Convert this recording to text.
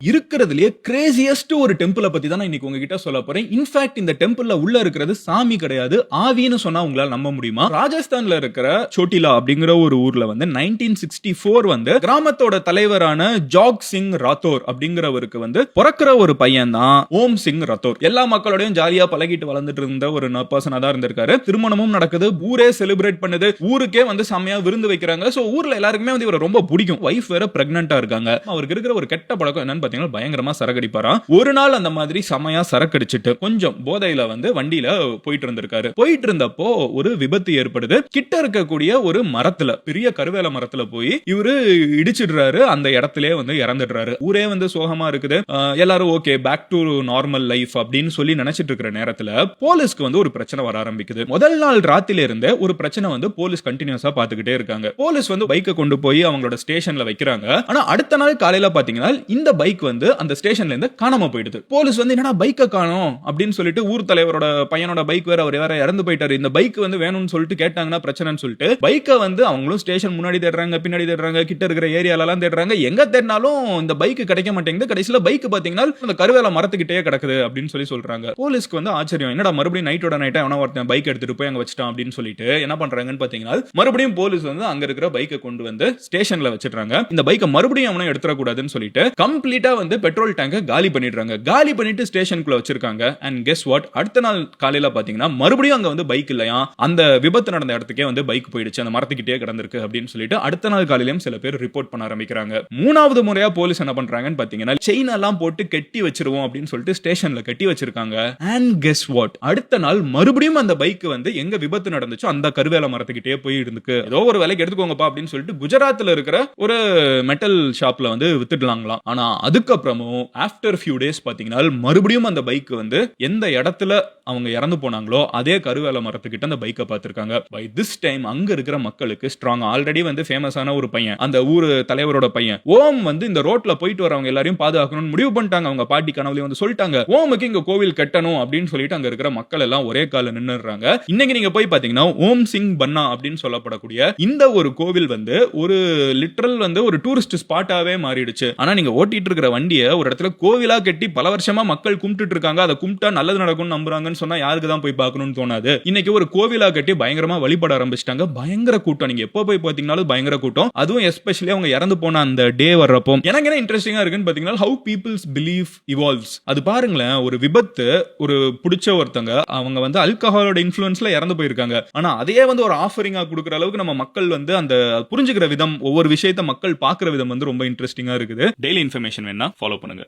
இருக்கிறதுலயே கிரேசியஸ்ட் ஒரு டெம்பிள பத்தி தான் நான் இன்னைக்கு உங்ககிட்ட சொல்ல போறேன். இன்ஃபாக்ட் இந்த டெம்பிள்ல உள்ள இருக்கிறது சாமி கிடையாது, ஆவின்னு சொன்னா உங்களால நம்ப முடியுமா? ராஜஸ்தான்ல இருக்கிற சோட்டிலா அப்படிங்கிற ஒரு ஊர்ல வந்து 1964 வந்து கிராமத்தோட தலைவரான ஜாக் சிங் ராத்தோர் அப்படிங்கிறவருக்கு வந்து பிறக்கிற ஒரு பையன் தான் ஓம் சிங் ராத்தோர். எல்லா மக்களோடையும் ஜாலியா பழகிட்டு வளர்ந்துட்டு இருந்த ஒரு பர்சனா தான் இருந்திருக்காரு. திருமணமும் நடக்குது, ஊரே செலிப்ரேட் பண்ணுது, ஊருக்கே வந்து செமையா விருந்து வைக்கிறாங்க. சோ ஊர்ல எல்லாருக்குமே வந்து இவரை ரொம்ப பிடிக்கும். வைஃப் வேற பிரெக்னன்ட்டா இருக்காங்க. அவருக்கு இருக்கிற ஒரு கெட்ட பழக்கம் என்னன்னு பாத்தீங்கன்னா பயங்கரமா சரக்கடிப்பாராம். ஒரு நாள் அந்த மாதிரி செமையா சரக்கடிச்சிட்டு கொஞ்சம் போதையில வந்து வண்டியில போயிட்டு இருந்திருக்காரு. போயிட்டு இருந்தப்போ ஒரு விபத்து ஏற்படுது. கிட்ட இருக்கக்கூடிய ஒரு மரத்துல, பெரிய கருவேல மரத்துல போய் இவரு இடிச்சிடுறாரு. அந்த இடத்திலே வந்து இறந்துடுறாரு. ஊரே வந்து சோகமா இருக்குது. எல்லாரும் okay back to normal life அப்படின்னு சொல்லி நினைச்சிட்டு இருக்கிற நேரத்துல போலீஸ்க்கு வந்து ஒரு பிரச்சனை வர ஆரம்பிக்குது. முதல் நாள் ராத்திரில இருந்தே ஒரு பிரச்சனை வந்து போலீஸ் கண்டினியூஸா பாத்துக்கிட்டே இருக்காங்க. போலீஸ் வந்து பைக்கை கொண்டு போய் அவங்களோட ஸ்டேஷன்ல வைக்கிறாங்க. ஆனா அடுத்த நாள் காலையில பாத்தீங்கன்னா இந்த பைக் வந்து அந்த ஸ்டேஷன்ல இருந்து காணாம போயிடுது. போலீஸ் வந்து என்னடா பைக்க காணோம் அப்படின்னு சொல்லிட்டு ஊர் தலைவரோட பையனோட பைக் வேற, அவர் வேற இறந்து போயிட்டாரு, இந்த பைக் வந்து வேணும்னு சொல்லிட்டு கேட்டாங்கன்னா பிரச்சனைன்னு சொல்லிட்டு பைக்கை வந்து அவங்களும் ஸ்டேஷன் முன்னாடி தேடுறாங்க, பின்னாடி தேடுறாங்க, கிட்ட இருக்கிற ஏரியால எல்லாம் தேடுறாங்க. எங்க தேடினாலும் இந்த பைக் கிடைக்க மாட்டேங்குது. கடைசியில பைக் பாத்தீங்கன்னா அந்த கருவேல மரத்துக்கிட்டே கிடக்குது அப்படின்னு சொல்றாங்க. போலீஸ்க்கு வந்து ஆச்சரியம், என்னடா மறுபடியும் நைட்டோட நைட்டா எவனா ஒருத்தன் பைக் எடுத்துட்டு போய் அங்க வச்சிட்டான் அப்படின்னு சொல்லிட்டு என்ன பண்றாங்கன்னு பாத்தீங்கன்னா மறுபடியும் போலீஸ் வந்து அங்க இருக்கிற பைக்கை கொண்டு வந்து ஸ்டேஷன்ல வச்சிடுறாங்க. இந்த பைக்கை மறுபடியும் அவனை எடுத்துட கூடாதுன்னு சொல்லிட்டு கம்ப்ளீட்டா வந்து பெட்ரோல் டேங்கை காலி பண்ணிடுறாங்க. காலி பண்ணிட்டு ஸ்டேஷனுக்குள்ள வச்சிருக்காங்க. அண்ட் கெஸ் வாட், அடுத்த நாள் காலையில பாத்தீங்கன்னா மறுபடியும் அங்க வந்து பைக் இல்லையா, அந்த விபத்து நடந்த இடத்துக்கே வந்து பைக் போயிடுச்சு, அந்த மரத்துக்கிட்டே கிடந்திருக்கு அப்படின்னு சொல்லிட்டு அடுத்த நாள் காலையிலும் சில பேர் ரிப்போர்ட் பண்ண ஆரம்பிக்கிறாங்க. மூணாவது முறையா போலீஸ் என்ன பண்றாங்கன்னு பாத்தீங்கன்னா செயின் எல்லாம் போட்டு கட்டி வச்சிருவோம் அப்படின்னு சொல்லிட்டு ஸ்டேஷன்ல கட்டி வச்சிருக்காங்க. அண்ட் கெஸ் வாட், அடுத்த நாள் மறுபடியும் அந்த பைக் வந்து எங்க விபத்து நடந்துச்சோ அந்த கருவேல மரத்துக்கிட்டே போய் இருக்கு. ஏதோ ஒரு வேலைக்கு எடுத்துக்கோங்கப்பா அப்படின்னு சொல்லிட்டு குஜராத்ல இருக்கிற ஒரு மெட்டல் ஷாப்ல வந்து வித்துடலாங்களாம். ஆனா அதுக்கப்புறமும் ஆஃப்டர் ஃபியூ டேஸ் பாத்தீங்கன்னா மறுபடியும் அந்த பைக் வந்து எந்த இடத்துல அவங்க இறந்து போனாங்களோ அதே கருவேல மரத்துக்கிட்ட அந்த பைக்கை பார்த்திருக்காங்க. பை திஸ் டைம் அங்க இருக்கிற மக்களுக்கு ஸ்ட்ராங், ஆல்ரெடி வந்து ஃபேமஸான ஒரு பையன், அந்த ஊர் தலைவரோட பையன் ஓம் வந்து இந்த ரோட்ல போயிட்டு வரவங்க எல்லாரையும் பாதுகாக்கணும்னு முடிவு பண்ணிட்டாங்க. அவங்க பாட்டி கனவுலயே வந்து சொல்லிட்டாங்க, ஓமுக்கு இங்க கோவில் கட்டணும் அப்படின்னு சொல்லிட்டு அங்க இருக்கிற மக்கள் எல்லாம் ஒரே கால நின்னுறாங்க. இன்னைக்கு நீங்க போய் பாத்தீங்கன்னா ஓம் சிங் பன்னா அப்படின்னு சொல்லப்படக்கூடிய இந்த ஒரு கோவில் வந்து ஒரு லிட்டரல் வந்து ஒரு டூரிஸ்ட் ஸ்பாட்டாவே மாறிடுச்சு. ஆனா நீங்க ஓட்டிட்டு இருக்கிற வண்டியை ஒரு இடத்துல கோவிலா கட்டி பல வருஷமா மக்கள் கும்பிட்டு இருக்காங்க, அதை கும்பிட்டா நல்லது நடக்கும்னு நம்புறாங்கன்னு சொன்னா யாருக்கு தான் போய் பார்க்கணும்னு தோணாது. இன்னைக்கு ஒரு கோவிலா கட்டி பயங்கரமா வழிபட ஆரம்பிச்சிட்டாங்க. பயங்கர கூட்டம், நீங்க எப்போ போய் பாத்தீங்கன்னாலும் பயங்கர கூட்டம். அதுவும் எஸ்பெஷலி அவங்க இறந்து போன அந்த டே வர்றப்போ எனக்கு என்ன இன்ட்ரெஸ்டிங்கா இருக்குன்னு பாத்தீங்கன்னா how people's belief evolves. அது பாருங்களேன், ஒரு விபத்து, ஒரு பிடிச்ச ஒருத்தங்க அவங்க வந்து ஆல்கஹாலோட இன்ஃப்ளூயன்ஸ்ல இறந்து போயிருக்காங்க. ஆனா அதையே வந்து ஒரு ஆஃபரிங்கா கொடுக்குற அளவுக்கு நம்ம மக்கள் வந்து அந்த புரிஞ்சுக்கிற விதம், ஒவ்வொரு விஷயத்தை மக்கள் பார்க்குற விதம் வந்து ரொம்ப இன்ட்ரெஸ்டிங்கா இருக்குது. டெய்லி இன்ஃபர்மேஷன் வேணா ஃபாலோ பண்ணுங்க.